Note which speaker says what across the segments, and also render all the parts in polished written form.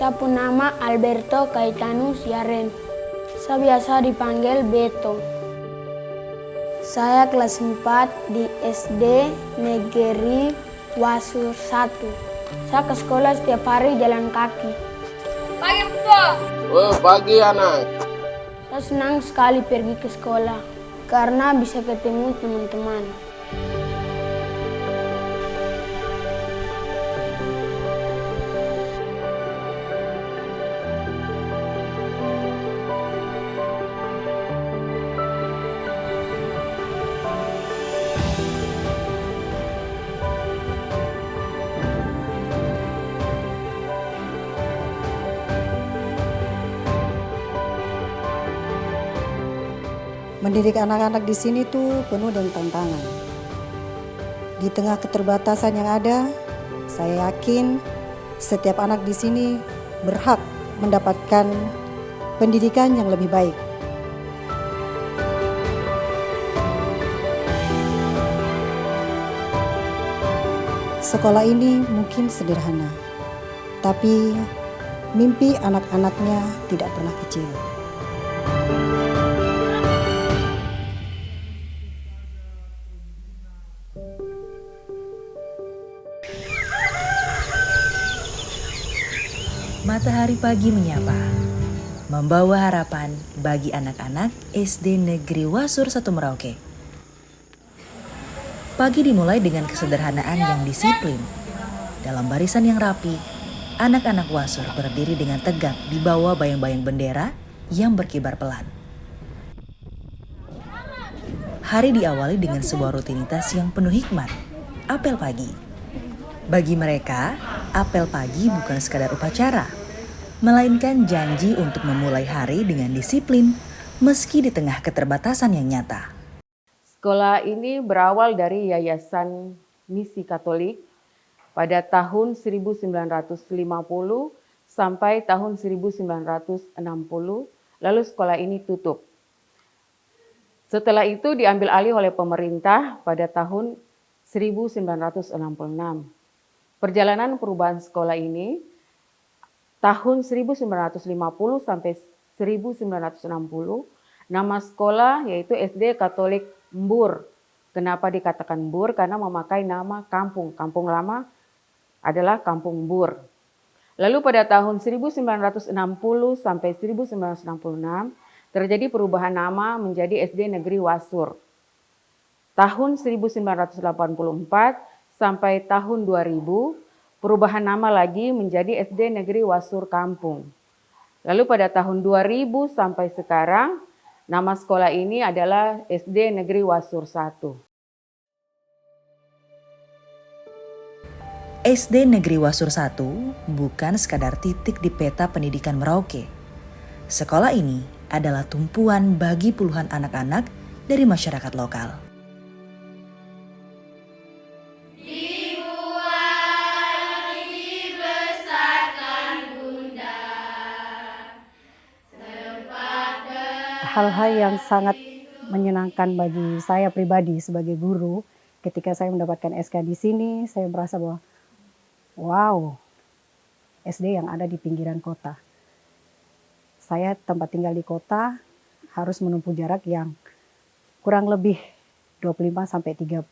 Speaker 1: Saya pun nama Alberto Caetanus Yaren. Saya biasa dipanggil Beto. Saya kelas 4 di SD Negeri Wasur 1. Saya ke sekolah setiap hari jalan kaki.
Speaker 2: Pagi, Betul.
Speaker 3: Oh, pagi anak.
Speaker 1: Saya senang sekali pergi ke sekolah karena bisa ketemu teman-teman.
Speaker 4: Mendidik anak-anak di sini tuh penuh dengan tantangan. Di tengah keterbatasan yang ada, saya yakin setiap anak di sini berhak mendapatkan pendidikan yang lebih baik. Sekolah ini mungkin sederhana, tapi mimpi anak-anaknya tidak pernah kecil.
Speaker 5: Matahari pagi menyapa, membawa harapan bagi anak-anak SD Negeri Wasur 1 Merauke. Pagi dimulai dengan kesederhanaan yang disiplin. Dalam barisan yang rapi, anak-anak Wasur berdiri dengan tegak di bawah bayang-bayang bendera yang berkibar pelan. Hari diawali dengan sebuah rutinitas yang penuh hikmat, apel pagi. Bagi mereka, apel pagi bukan sekadar upacara, melainkan janji untuk memulai hari dengan disiplin meski di tengah keterbatasan yang nyata.
Speaker 6: Sekolah ini berawal dari Yayasan Misi Katolik pada tahun 1950 sampai tahun 1960, lalu sekolah ini tutup. Setelah itu diambil alih oleh pemerintah pada tahun 1966. Perjalanan perubahan sekolah ini tahun 1950 sampai 1960, nama sekolah yaitu SD Katolik Mbur. Kenapa dikatakan Mbur? Karena memakai nama kampung. Kampung lama adalah Kampung Mbur. Lalu pada tahun 1960 sampai 1966 terjadi perubahan nama menjadi SD Negeri Wasur. Tahun 1984 sampai tahun 2000, perubahan nama lagi menjadi SD Negeri Wasur Kampung. Lalu pada tahun 2000 sampai sekarang, nama sekolah ini adalah SD Negeri Wasur 1.
Speaker 5: SD Negeri Wasur 1 bukan sekadar titik di peta pendidikan Merauke. Sekolah ini adalah tumpuan bagi puluhan anak-anak dari masyarakat lokal.
Speaker 4: Hal-hal yang sangat menyenangkan bagi saya pribadi sebagai guru ketika saya mendapatkan SK di sini, saya merasa bahwa wow, SD yang ada di pinggiran kota. Saya tempat tinggal di kota harus menempuh jarak yang kurang lebih 25 sampai 30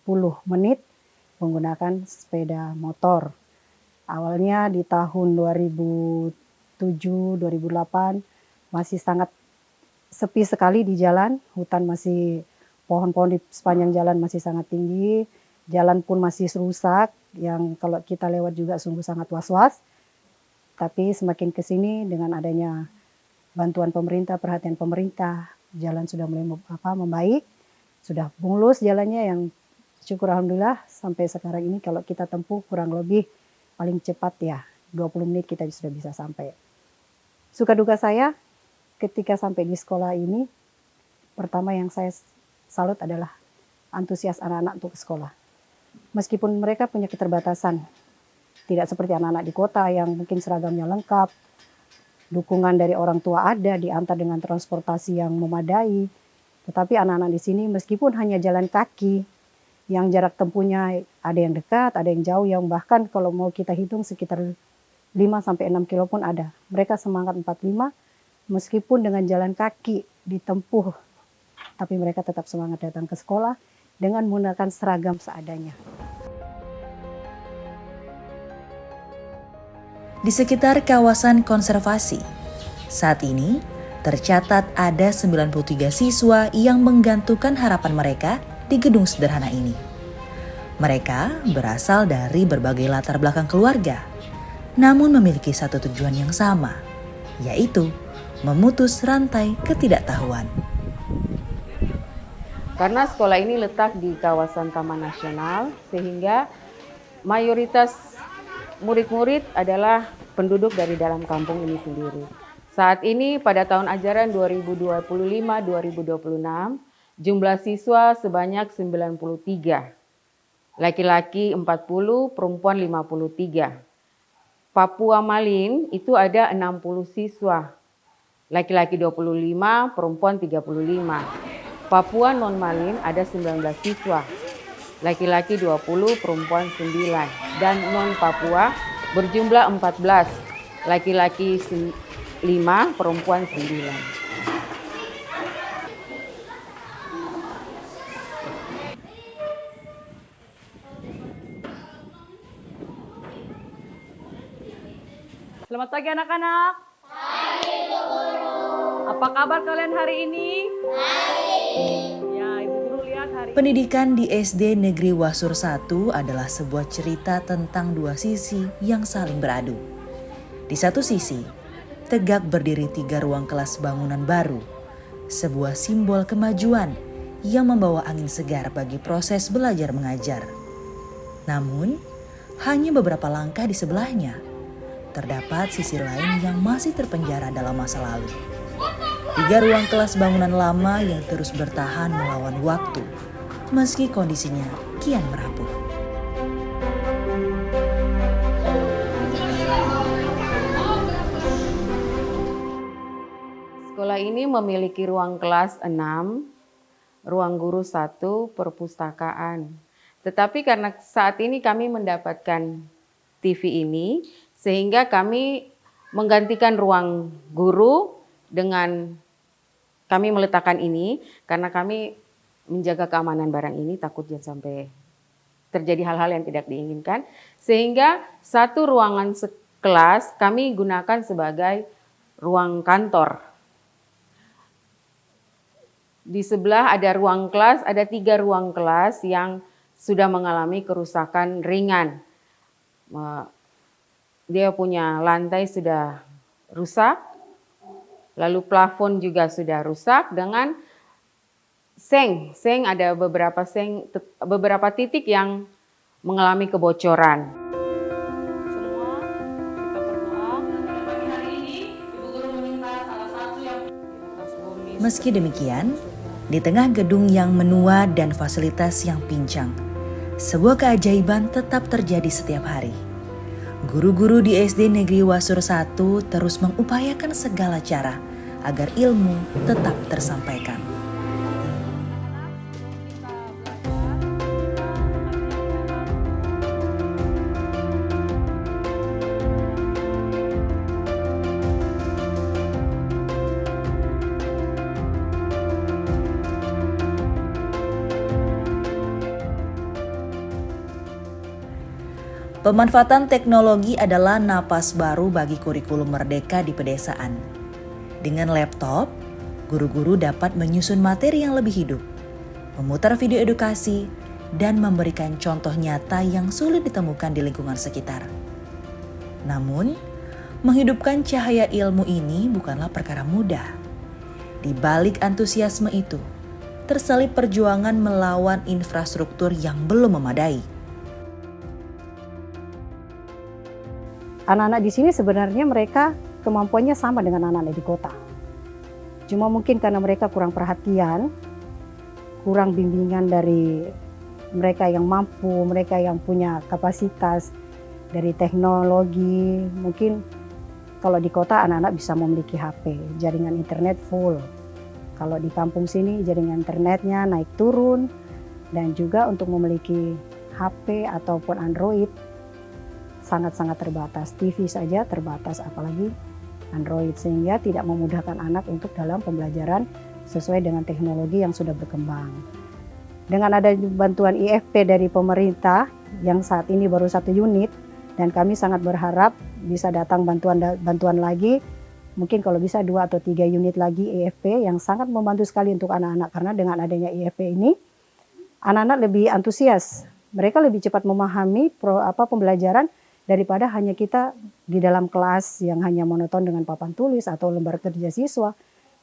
Speaker 4: menit menggunakan sepeda motor. Awalnya di tahun 2007-2008 masih sangat sepi sekali di jalan, hutan masih, pohon-pohon di sepanjang jalan masih sangat tinggi, jalan pun masih rusak, yang kalau kita lewat juga sungguh sangat was-was. Tapi semakin ke sini dengan adanya bantuan pemerintah, perhatian pemerintah, jalan sudah mulai membaik, sudah mulus jalannya yang syukur alhamdulillah sampai sekarang ini kalau kita tempuh kurang lebih paling cepat ya 20 menit kita sudah bisa sampai. Suka duka saya ketika sampai di sekolah ini, pertama yang saya salut adalah antusias anak-anak untuk ke sekolah. Meskipun mereka punya keterbatasan, tidak seperti anak-anak di kota yang mungkin seragamnya lengkap, dukungan dari orang tua ada, diantar dengan transportasi yang memadai. Tetapi anak-anak di sini meskipun hanya jalan kaki, yang jarak tempuhnya ada yang dekat, ada yang jauh, yang bahkan kalau mau kita hitung sekitar sampai 6 kilo pun ada. Mereka semangat 45 meskipun dengan jalan kaki ditempuh, tapi mereka tetap semangat datang ke sekolah dengan menggunakan seragam seadanya.
Speaker 5: Di sekitar kawasan konservasi, saat ini tercatat ada 93 siswa yang menggantungkan harapan mereka di gedung sederhana ini. Mereka berasal dari berbagai latar belakang keluarga, namun memiliki satu tujuan yang sama, yaitu memutus rantai ketidaktahuan.
Speaker 6: Karena sekolah ini letak di kawasan Taman Nasional, sehingga mayoritas murid-murid adalah penduduk dari dalam kampung ini sendiri. Saat ini pada tahun ajaran 2025-2026, jumlah siswa sebanyak 93. Laki-laki 40, perempuan 53. Papua Malin itu ada 60 siswa. Laki-laki 25, perempuan 35. Papua Non-Malin ada 19 siswa. Laki-laki 20, perempuan 9. Dan non-Papua berjumlah 14. Laki-laki 5, perempuan 9.
Speaker 2: Selamat pagi anak-anak. Pagi Bu Guru. Apa kabar kalian hari ini? Baik. Ya, Ibu Guru lihat hari ini.
Speaker 5: Pendidikan di SD Negeri Wasur 1 adalah sebuah cerita tentang dua sisi yang saling beradu. Di satu sisi, tegak berdiri 3 ruang kelas bangunan baru, sebuah simbol kemajuan yang membawa angin segar bagi proses belajar mengajar. Namun, hanya beberapa langkah di sebelahnya, terdapat sisi lain yang masih terpenjara dalam masa lalu. 3 ruang kelas bangunan lama yang terus bertahan melawan waktu, meski kondisinya kian merapuh.
Speaker 6: Sekolah ini memiliki ruang kelas 6, ruang guru 1, perpustakaan. Tetapi karena saat ini kami mendapatkan TV ini, sehingga kami menggantikan ruang guru dengan kami meletakkan ini, karena kami menjaga keamanan barang ini, takut jangan sampai terjadi hal-hal yang tidak diinginkan. Sehingga satu ruangan kelas kami gunakan sebagai ruang kantor. Di sebelah ada ruang kelas, ada 3 ruang kelas yang sudah mengalami kerusakan ringan. Dia punya lantai sudah rusak, lalu plafon juga sudah rusak dengan seng. Seng ada beberapa titik yang mengalami kebocoran.
Speaker 2: Semua kita berdoa. Pagi hari ini Ibu Guru meminta salah satu yang
Speaker 5: Meski demikian, di tengah gedung yang menua dan fasilitas yang pincang, sebuah keajaiban tetap terjadi setiap hari. Guru-guru di SD Negeri Wasur 1 terus mengupayakan segala cara agar ilmu tetap tersampaikan. Pemanfaatan teknologi adalah napas baru bagi kurikulum merdeka di pedesaan. Dengan laptop, guru-guru dapat menyusun materi yang lebih hidup, memutar video edukasi, dan memberikan contoh nyata yang sulit ditemukan di lingkungan sekitar. Namun, menghidupkan cahaya ilmu ini bukanlah perkara mudah. Di balik antusiasme itu, terselip perjuangan melawan infrastruktur yang belum memadai.
Speaker 4: Anak-anak di sini sebenarnya mereka kemampuannya sama dengan anak-anak di kota. Cuma mungkin karena mereka kurang perhatian, kurang bimbingan dari mereka yang mampu, mereka yang punya kapasitas dari teknologi. Mungkin kalau di kota anak-anak bisa memiliki HP, jaringan internet full. Kalau di kampung sini jaringan internetnya naik turun, dan juga untuk memiliki HP ataupun Android sangat-sangat terbatas. TV saja terbatas, apalagi Android, sehingga tidak memudahkan anak untuk dalam pembelajaran sesuai dengan teknologi yang sudah berkembang. Dengan ada bantuan IFP dari pemerintah yang saat ini baru 1 unit, dan kami sangat berharap bisa datang bantuan lagi, mungkin kalau bisa 2 atau 3 unit lagi IFP yang sangat membantu sekali untuk anak-anak, karena dengan adanya IFP ini anak-anak lebih antusias, mereka lebih cepat memahami pembelajaran daripada hanya kita di dalam kelas yang hanya monoton dengan papan tulis atau lembar kerja siswa.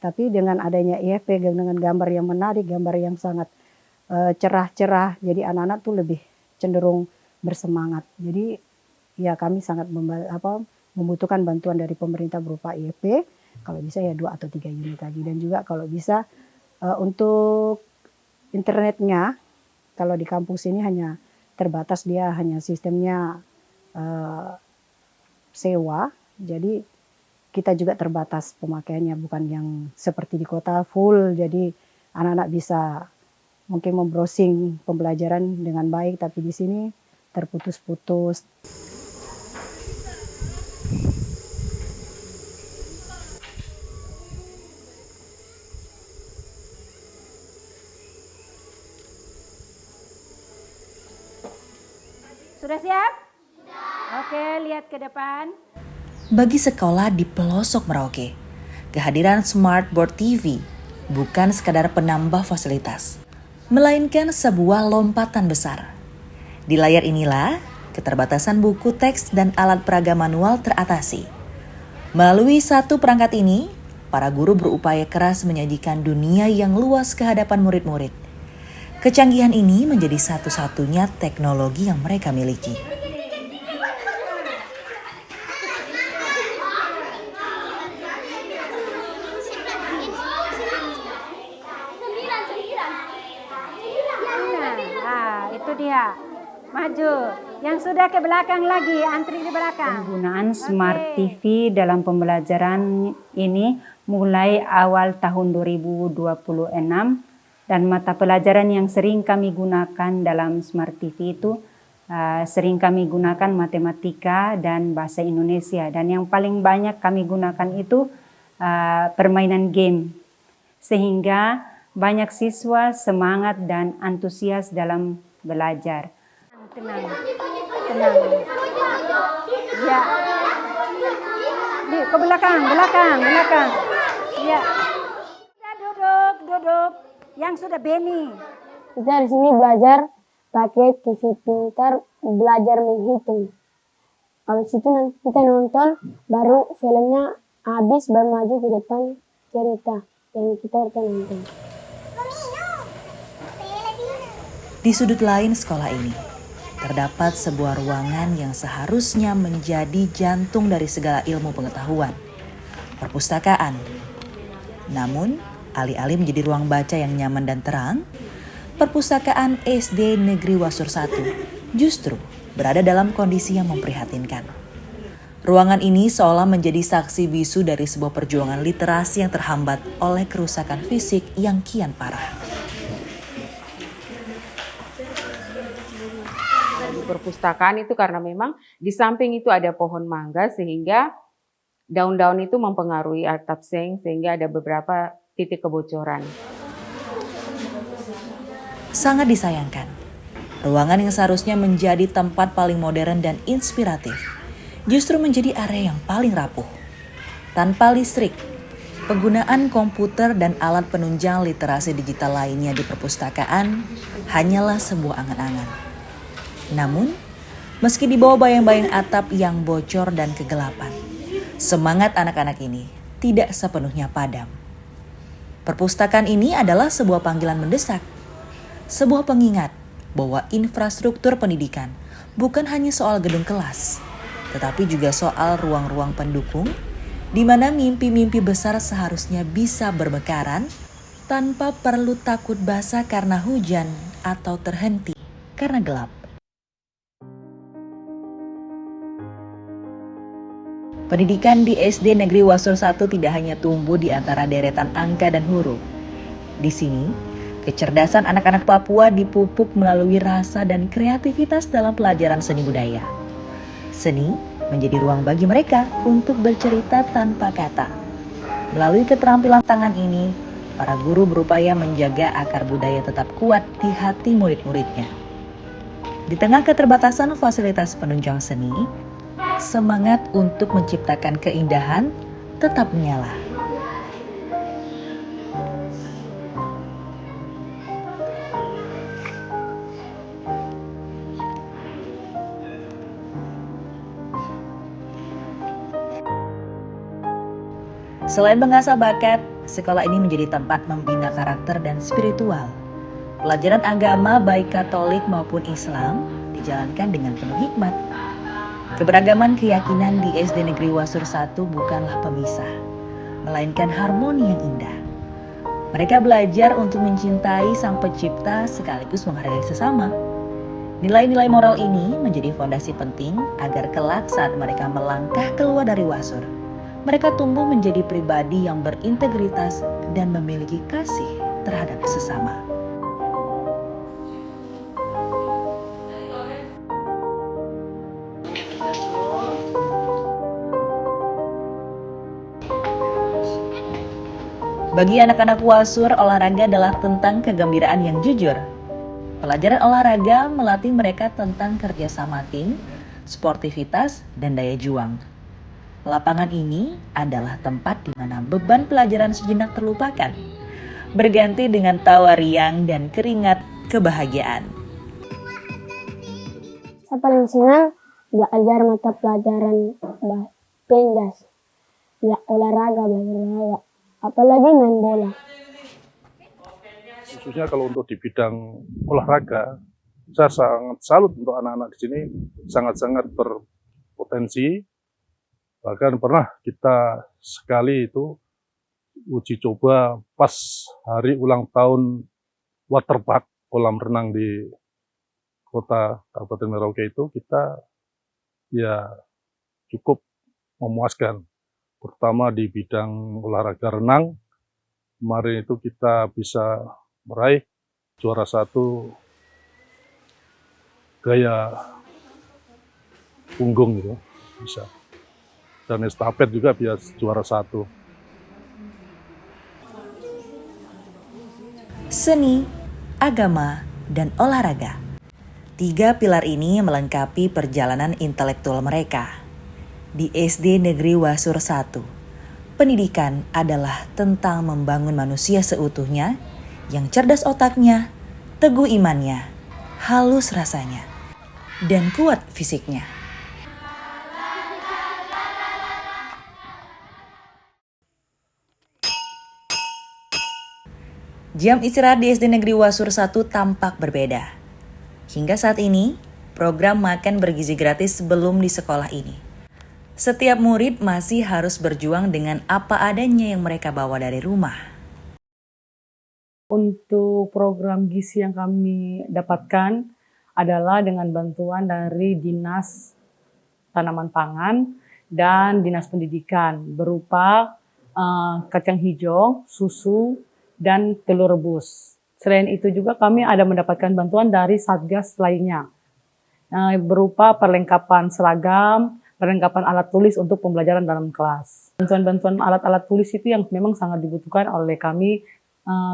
Speaker 4: Tapi dengan adanya IFP, dengan gambar yang menarik, gambar yang sangat cerah-cerah, jadi anak-anak tuh lebih cenderung bersemangat. Jadi ya kami sangat membutuhkan bantuan dari pemerintah berupa IFP, kalau bisa ya 2 atau 3 unit lagi. Dan juga kalau bisa untuk internetnya, kalau di kampus ini hanya terbatas, dia hanya sistemnya sewa, jadi kita juga terbatas pemakaiannya, bukan yang seperti di kota full, jadi anak-anak bisa mungkin membrowsing pembelajaran dengan baik, tapi di sini terputus-putus.
Speaker 7: Sudah siap? Oke, lihat ke depan.
Speaker 5: Bagi sekolah di pelosok Merauke, kehadiran Smart Board TV bukan sekadar penambah fasilitas, melainkan sebuah lompatan besar. Di layar inilah, keterbatasan buku teks dan alat peraga manual teratasi. Melalui satu perangkat ini, para guru berupaya keras menyajikan dunia yang luas ke hadapan murid-murid. Kecanggihan ini menjadi satu-satunya teknologi yang mereka miliki.
Speaker 7: Nah, itu dia. Maju. Yang sudah ke belakang lagi, antri di belakang. Penggunaan Smart TV dalam pembelajaran ini mulai awal tahun 2026, dan mata pelajaran yang sering kami gunakan dalam Smart TV itu sering kami gunakan matematika dan bahasa Indonesia, dan yang paling banyak kami gunakan itu permainan game, sehingga banyak siswa semangat dan antusias dalam belajar. Tenang, tenang. Ya. Ke belakang. Ya. Duduk. Yang sudah Beni.
Speaker 1: Kita di sini belajar pakai TV pintar, belajar menghitung. Habis itu nanti kita nonton, baru filmnya habis, baru maju ke depan cerita yang kita nonton.
Speaker 5: Di sudut lain sekolah ini, terdapat sebuah ruangan yang seharusnya menjadi jantung dari segala ilmu pengetahuan, perpustakaan. Namun, alih-alih menjadi ruang baca yang nyaman dan terang, perpustakaan SD Negeri Wasur 1 justru berada dalam kondisi yang memprihatinkan. Ruangan ini seolah menjadi saksi bisu dari sebuah perjuangan literasi yang terhambat oleh kerusakan fisik yang kian parah.
Speaker 6: Perpustakaan itu karena memang di samping itu ada pohon mangga, sehingga daun-daun itu mempengaruhi atap seng, sehingga ada beberapa titik kebocoran.
Speaker 5: Sangat disayangkan, ruangan yang seharusnya menjadi tempat paling modern dan inspiratif justru menjadi area yang paling rapuh. Tanpa listrik, penggunaan komputer dan alat penunjang literasi digital lainnya di perpustakaan hanyalah sebuah angan-angan. Namun, meski di bawah bayang-bayang atap yang bocor dan kegelapan, semangat anak-anak ini tidak sepenuhnya padam. Perpustakaan ini adalah sebuah panggilan mendesak, sebuah pengingat bahwa infrastruktur pendidikan bukan hanya soal gedung kelas, tetapi juga soal ruang-ruang pendukung di mana mimpi-mimpi besar seharusnya bisa bermekaran tanpa perlu takut basah karena hujan atau terhenti karena gelap. Pendidikan di SD Negeri Wasur 1 tidak hanya tumbuh di antara deretan angka dan huruf. Di sini, kecerdasan anak-anak Papua dipupuk melalui rasa dan kreativitas dalam pelajaran seni budaya. Seni menjadi ruang bagi mereka untuk bercerita tanpa kata. Melalui keterampilan tangan ini, para guru berupaya menjaga akar budaya tetap kuat di hati murid-muridnya. Di tengah keterbatasan fasilitas penunjang seni, semangat untuk menciptakan keindahan tetap menyala. Selain mengasah bakat, sekolah ini menjadi tempat membina karakter dan spiritual. Pelajaran agama baik Katolik maupun Islam dijalankan dengan penuh hikmat. Keberagaman keyakinan di SD Negeri Wasur 1 bukanlah pemisah, melainkan harmoni yang indah. Mereka belajar untuk mencintai Sang Pencipta sekaligus menghargai sesama. Nilai-nilai moral ini menjadi fondasi penting agar kelak saat mereka melangkah keluar dari Wasur, mereka tumbuh menjadi pribadi yang berintegritas dan memiliki kasih terhadap sesama. Bagi anak-anak Wasur, olahraga adalah tentang kegembiraan yang jujur. Pelajaran olahraga melatih mereka tentang kerjasama tim, sportivitas, dan daya juang. Lapangan ini adalah tempat di mana beban pelajaran sejenak terlupakan, berganti dengan tawa riang dan keringat kebahagiaan.
Speaker 1: Saya paling senang belajar mata pelajaran penjas, belajar olahraga, apalagi main bola.
Speaker 8: Khususnya kalau untuk di bidang olahraga, saya sangat salut untuk anak-anak di sini, sangat-sangat berpotensi. Bahkan pernah kita sekali itu uji coba pas hari ulang tahun waterpark kolam renang di kota Kabupaten Merauke itu, kita ya cukup memuaskan. Terutama di bidang olahraga renang, kemarin itu kita bisa meraih juara 1 gaya punggung gitu, bisa. Dan estafet juga biasa juara 1.
Speaker 5: Seni, agama, dan olahraga. 3 pilar ini melengkapi perjalanan intelektual mereka. Di SD Negeri Wasur 1, pendidikan adalah tentang membangun manusia seutuhnya yang cerdas otaknya, teguh imannya, halus rasanya, dan kuat fisiknya. Jam istirahat di SD Negeri Wasur 1 tampak berbeda. Hingga saat ini, program makan bergizi gratis belum di sekolah ini. Setiap murid masih harus berjuang dengan apa adanya yang mereka bawa dari rumah.
Speaker 2: Untuk program gizi yang kami dapatkan adalah dengan bantuan dari Dinas Tanaman Pangan dan Dinas Pendidikan berupa kacang hijau, susu, dan telur rebus. Selain itu juga kami ada mendapatkan bantuan dari Satgas lainnya berupa perlengkapan seragam, perlengkapan alat tulis untuk pembelajaran dalam kelas. Bantuan-bantuan alat-alat tulis itu yang memang sangat dibutuhkan oleh kami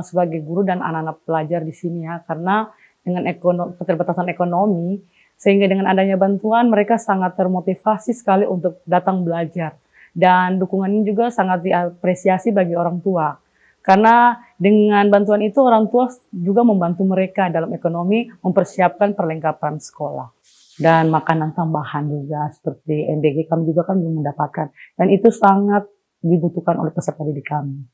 Speaker 2: sebagai guru dan anak-anak pelajar di sini ya, karena dengan keterbatasan ekonomi, sehingga dengan adanya bantuan mereka sangat termotivasi sekali untuk datang belajar. Dan dukungan ini juga sangat diapresiasi bagi orang tua. Karena dengan bantuan itu orang tua juga membantu mereka dalam ekonomi mempersiapkan perlengkapan sekolah. Dan makanan tambahan juga seperti MBG kami juga kan belum mendapatkan. Dan itu sangat dibutuhkan oleh peserta didik kami.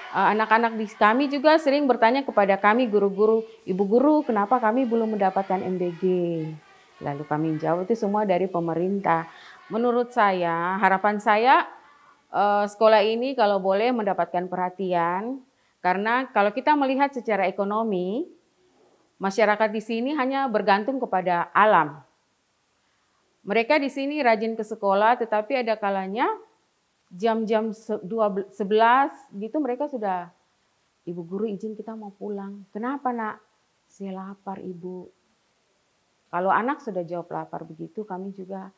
Speaker 6: Anak-anak di kami juga sering bertanya kepada kami guru-guru, ibu guru kenapa kami belum mendapatkan MBG? Lalu kami jawab itu semua dari pemerintah. Menurut saya, harapan saya sekolah ini kalau boleh mendapatkan perhatian, karena kalau kita melihat secara ekonomi, masyarakat di sini hanya bergantung kepada alam. Mereka di sini rajin ke sekolah, tetapi ada kalanya jam-jam 11 gitu mereka sudah, Ibu guru izin kita mau pulang. Kenapa nak? Saya lapar Ibu. Kalau anak sudah jawab lapar begitu, kami juga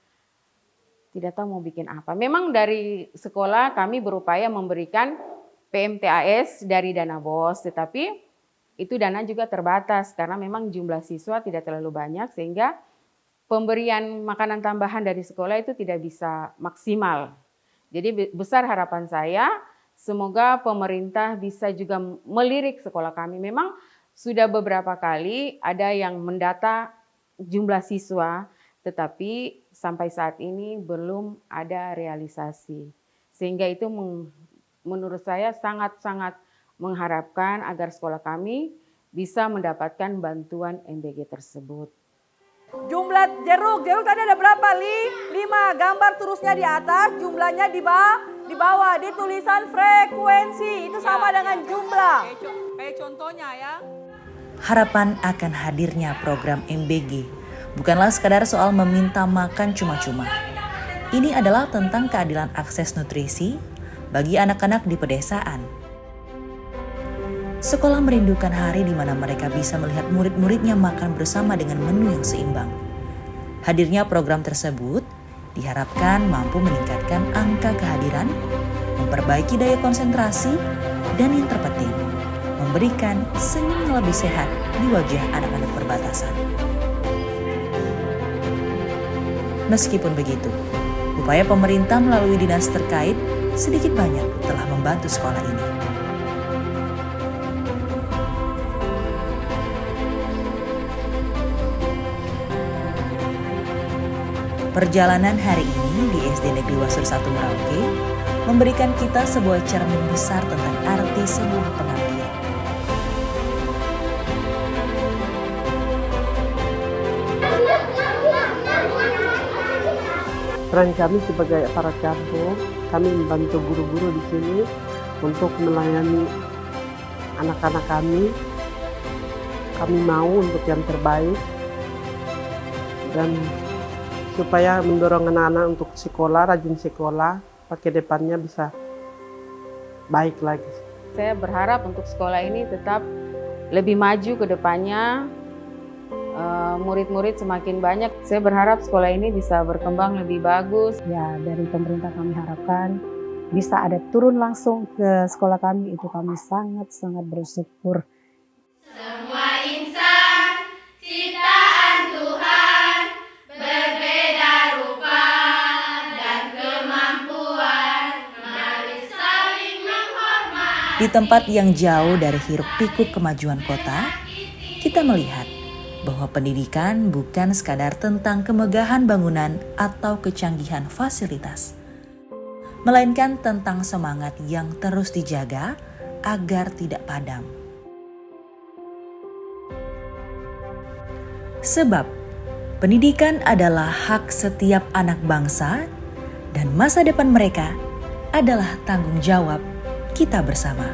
Speaker 6: tidak tahu mau bikin apa. Memang dari sekolah kami berupaya memberikan PMTAS dari dana BOS, tetapi itu dana juga terbatas karena memang jumlah siswa tidak terlalu banyak sehingga pemberian makanan tambahan dari sekolah itu tidak bisa maksimal. Jadi besar harapan saya, semoga pemerintah bisa juga melirik sekolah kami. Memang sudah beberapa kali ada yang mendata jumlah siswa, tetapi sampai saat ini belum ada realisasi. Sehingga itu menurut saya sangat-sangat mengharapkan agar sekolah kami bisa mendapatkan bantuan MBG tersebut.
Speaker 9: Jumlah jeruk tadi ada berapa, Li? 5, gambar terusnya di atas, jumlahnya di bawah, di tulisan frekuensi, itu sama dengan jumlah. Kayak contohnya ya.
Speaker 5: Harapan akan hadirnya program MBG bukanlah sekadar soal meminta makan cuma-cuma. Ini adalah tentang keadilan akses nutrisi bagi anak-anak di pedesaan. Sekolah merindukan hari di mana mereka bisa melihat murid-muridnya makan bersama dengan menu yang seimbang. Hadirnya program tersebut diharapkan mampu meningkatkan angka kehadiran, memperbaiki daya konsentrasi, dan yang terpenting, memberikan senyum yang lebih sehat di wajah anak-anak perbatasan. Meskipun begitu, upaya pemerintah melalui dinas terkait sedikit banyak telah membantu sekolah ini. Perjalanan hari ini di SD Negeri Wasur 1 Merauke memberikan kita sebuah cermin besar tentang arti sebuah pengabdian.
Speaker 10: Peran kami sebagai aparat kampung, kami membantu guru-guru di sini untuk melayani anak-anak kami. Kami mau untuk yang terbaik dan supaya mendorong anak-anak untuk sekolah, rajin sekolah, pakai depannya bisa baik lagi.
Speaker 6: Saya berharap untuk sekolah ini tetap lebih maju ke depannya, murid-murid semakin banyak. Saya berharap sekolah ini bisa berkembang lebih bagus.
Speaker 4: Ya, dari pemerintah kami harapkan bisa ada turun langsung ke sekolah kami, itu kami sangat-sangat bersyukur.
Speaker 11: Semua insan ciptaan Tuhan berbeda rupa dan kemampuan, mari saling menghormati.
Speaker 5: Di tempat yang jauh dari hiruk pikuk kemajuan kota, kita melihat bahwa pendidikan bukan sekadar tentang kemegahan bangunan atau kecanggihan fasilitas, melainkan tentang semangat yang terus dijaga agar tidak padam. Sebab pendidikan adalah hak setiap anak bangsa dan masa depan mereka adalah tanggung jawab kita bersama.